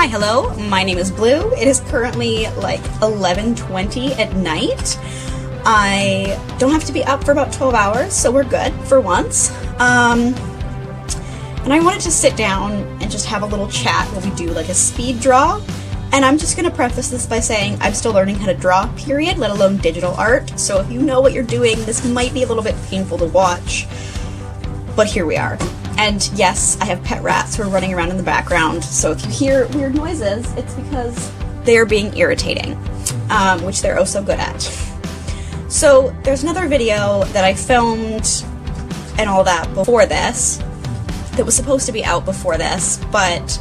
Hi, hello, my name is Blue. It is currently like 11:20 at night. I don't have to be up for about 12 hours, so we're good for once. And I wanted to sit down and just have a little chat while we do like a speed draw. And I'm just going to preface this by saying I'm still learning how to draw, period, let alone digital art. So if you know what you're doing, this might be a little bit painful to watch. But here we are. And yes, I have pet rats who are running around in the background. So if you hear weird noises, it's because they're being irritating, which they're oh so good at. So there's another video that I filmed and all that before this that was supposed to be out before this, but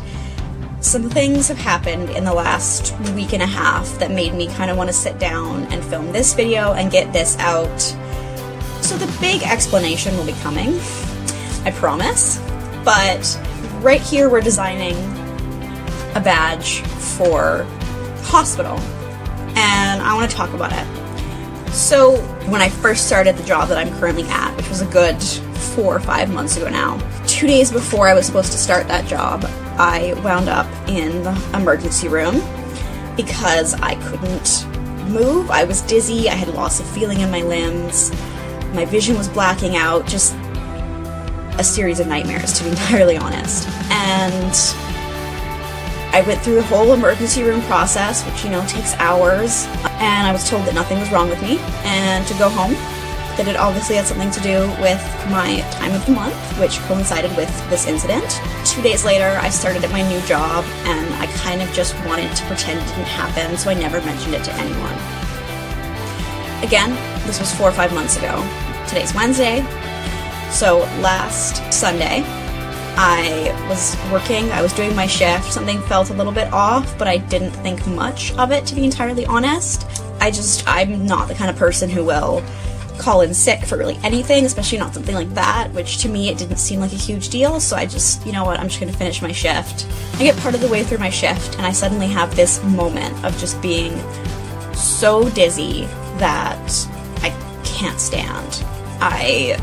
some things have happened in the last week and a half that made me kind of want to sit down and film this video and get this out. So the big explanation will be coming, I promise, but right here we're designing a badge for hospital, and I want to talk about it. So when I first started the job that I'm currently at, which was a good 4 or 5 months ago now, 2 days before I was supposed to start that job, I wound up in the emergency room because I couldn't move. I was dizzy, I had loss of feeling in my limbs, my vision was blacking out, just a series of nightmares, to be entirely honest. And I went through the whole emergency room process, which, you know, takes hours, and I was told that nothing was wrong with me and to go home, that it obviously had something to do with my time of the month, which coincided with this incident. 2 days later, I started at my new job, and I kind of just wanted to pretend it didn't happen, so I never mentioned it to anyone. Again, this was 4 or 5 months ago. Today's Wednesday, so last Sunday, I was working, I was doing my shift, something felt a little bit off, but I didn't think much of it, to be entirely honest. I'm not the kind of person who will call in sick for really anything, especially not something like that, which to me it didn't seem like a huge deal, so I just, you know what, I'm just gonna finish my shift. I get part of the way through my shift, and I suddenly have this moment of just being so dizzy that I can't stand. I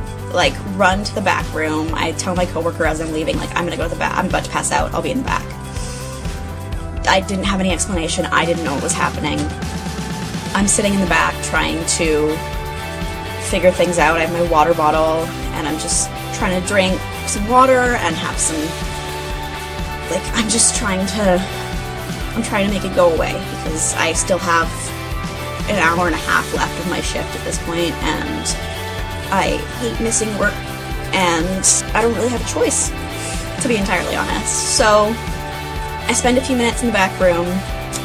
run to the back room. I tell my coworker as I'm leaving, I'm gonna go to the back, I'm about to pass out, I'll be in the back. I didn't have any explanation, I didn't know what was happening. I'm sitting in the back trying to figure things out. I have my water bottle, and I'm just trying to drink some water and have some, I'm trying to make it go away, because I still have an hour and a half left of my shift at this point, and I hate missing work, and I don't really have a choice, to be entirely honest. So I spend a few minutes in the back room,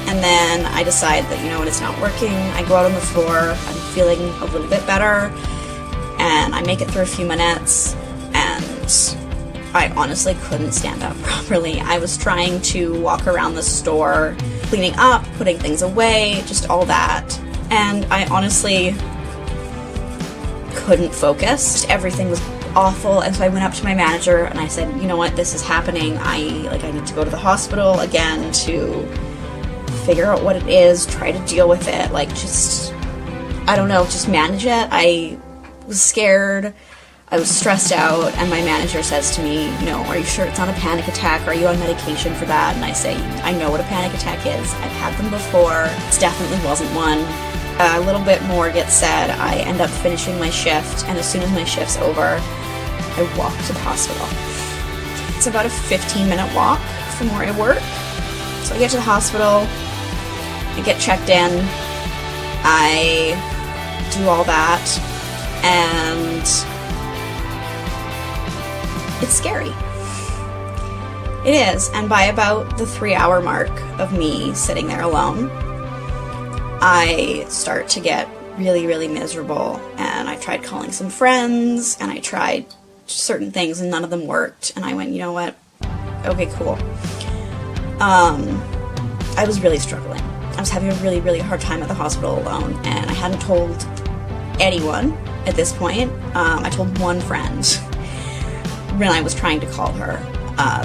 and then I decide that, you know what, it's not working. I go out on the floor, I'm feeling a little bit better, and I make it through a few minutes, and I honestly couldn't stand up properly. I was trying to walk around the store, cleaning up, putting things away, just all that, and I honestly couldn't focus. Everything was awful, and so I went up to my manager and I said, you know what, this is happening. I need to go to the hospital again to figure out what it is, try to deal with it, I don't know, just manage it. I was scared, I was stressed out, and my manager says to me, you know, are you sure it's not a panic attack? Are you on medication for that? And I say, I know what a panic attack is. I've had them before. It definitely wasn't one. A little bit more gets said. I end up finishing my shift, and as soon as my shift's over, I walk to the hospital. It's about a 15-minute walk from where I work. So I get to the hospital, I get checked in, I do all that, and it's scary. It is, and by about the 3-hour mark of me sitting there alone, I start to get really, really miserable, and I tried calling some friends, and I tried certain things, and none of them worked, and I went, you know what, okay, cool. I was really struggling. I was having a really, really hard time at the hospital alone, and I hadn't told anyone at this point. I told one friend when I was trying to call her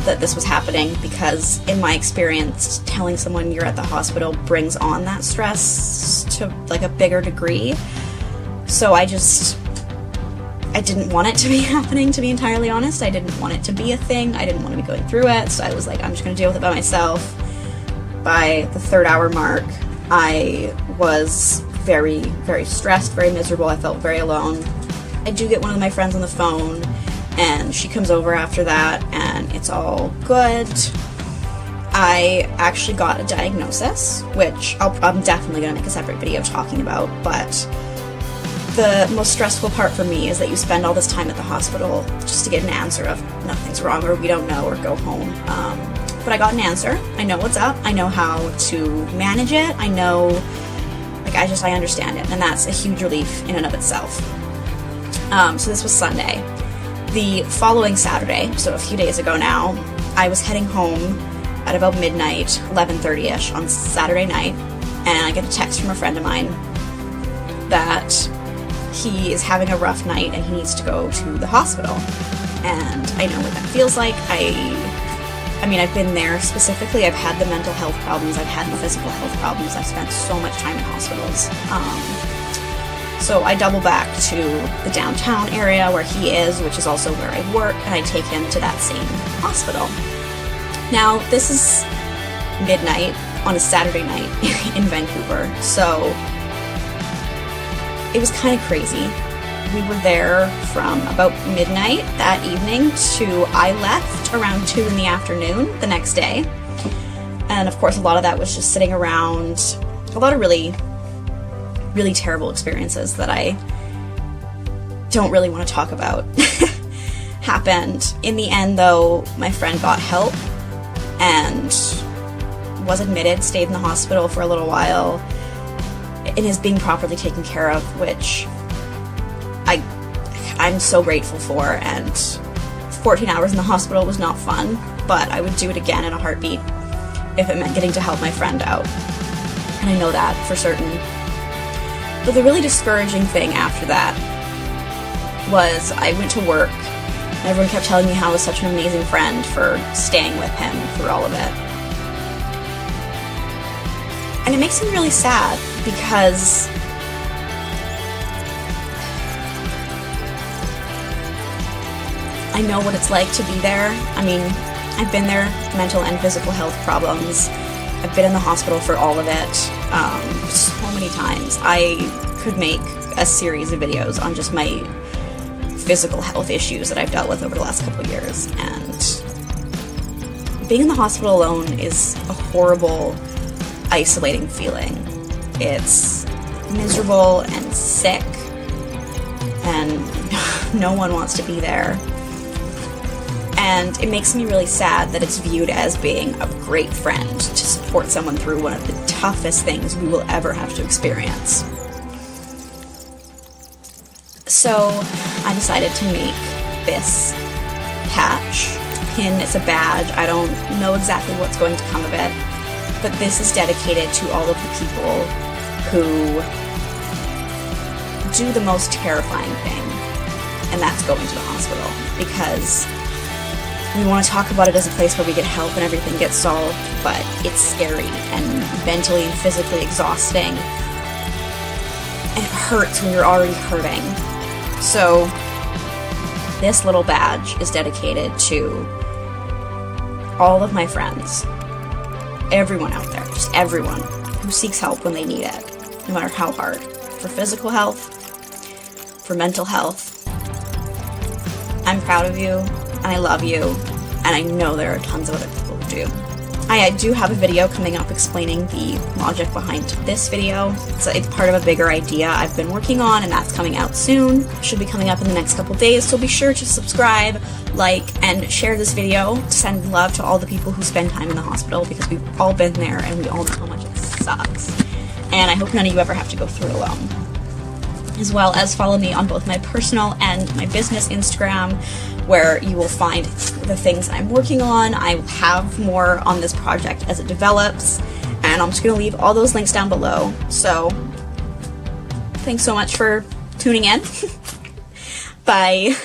that this was happening, because in my experience, telling someone you're at the hospital brings on that stress to a bigger degree. So I didn't want it to be happening, to be entirely honest. I didn't want it to be a thing. I didn't want to be going through it, so I was like, I'm just going to deal with it by myself. By the 3rd hour mark, I was very, very stressed, very miserable. I felt very alone. I do get one of my friends on the phone, and she comes over after that, and it's all good. I actually got a diagnosis, which I'm definitely going to make a separate video talking about, but the most stressful part for me is that you spend all this time at the hospital just to get an answer of nothing's wrong, or we don't know, or go home. But I got an answer. I know what's up. I know how to manage it. I know, like, I understand it, and that's a huge relief in and of itself. So this was Sunday. The following Saturday, so a few days ago now, I was heading home at about midnight, 11:30ish on Saturday night, and I get a text from a friend of mine that he is having a rough night and he needs to go to the hospital. And I know what that feels like. I mean, I've been there specifically. I've had the mental health problems. I've had the physical health problems. I've spent so much time in hospitals. So I double back to the downtown area where he is, which is also where I work, and I take him to that same hospital. Now, this is midnight on a Saturday night in Vancouver, so it was kind of crazy. We were there from about midnight that evening to I left around 2 in the afternoon the next day. And of course, a lot of that was just sitting around, a lot of really, really terrible experiences that I don't really want to talk about happened. In the end, though, my friend got help and was admitted, stayed in the hospital for a little while, and is being properly taken care of, which I'm so grateful for. And 14 hours in the hospital was not fun, but I would do it again in a heartbeat if it meant getting to help my friend out. And I know that for certain. But the really discouraging thing after that was I went to work, and everyone kept telling me how I was such an amazing friend for staying with him through all of it. And it makes me really sad because I know what it's like to be there. I mean, I've been there, mental and physical health problems. I've been in the hospital for all of it, so many times. I could make a series of videos on just my physical health issues that I've dealt with over the last couple of years. And being in the hospital alone is a horrible, isolating feeling. It's miserable and sick, and no one wants to be there. And it makes me really sad that it's viewed as being a great friend to support someone through one of the toughest things we will ever have to experience. So I decided to make this patch, pin, it's a badge. I don't know exactly what's going to come of it, but this is dedicated to all of the people who do the most terrifying thing, and that's going to the hospital, because we want to talk about it as a place where we get help and everything gets solved, but it's scary and mentally and physically exhausting, and it hurts when you're already hurting. So this little badge is dedicated to all of my friends, everyone out there, just everyone who seeks help when they need it, no matter how hard, for physical health, for mental health. I'm proud of you, and I love you, and I know there are tons of other people who do. I do have a video coming up explaining the logic behind this video. So it's part of a bigger idea I've been working on, and that's coming out soon. Should be coming up in the next couple days, so be sure to subscribe, like, and share this video to send love to all the people who spend time in the hospital, because we've all been there and we all know how much it sucks. And I hope none of you ever have to go through it alone. As well as follow me on both my personal and my business Instagram, where you will find the things I'm working on. I will have more on this project as it develops, and I'm just going to leave all those links down below. So, thanks so much for tuning in. Bye.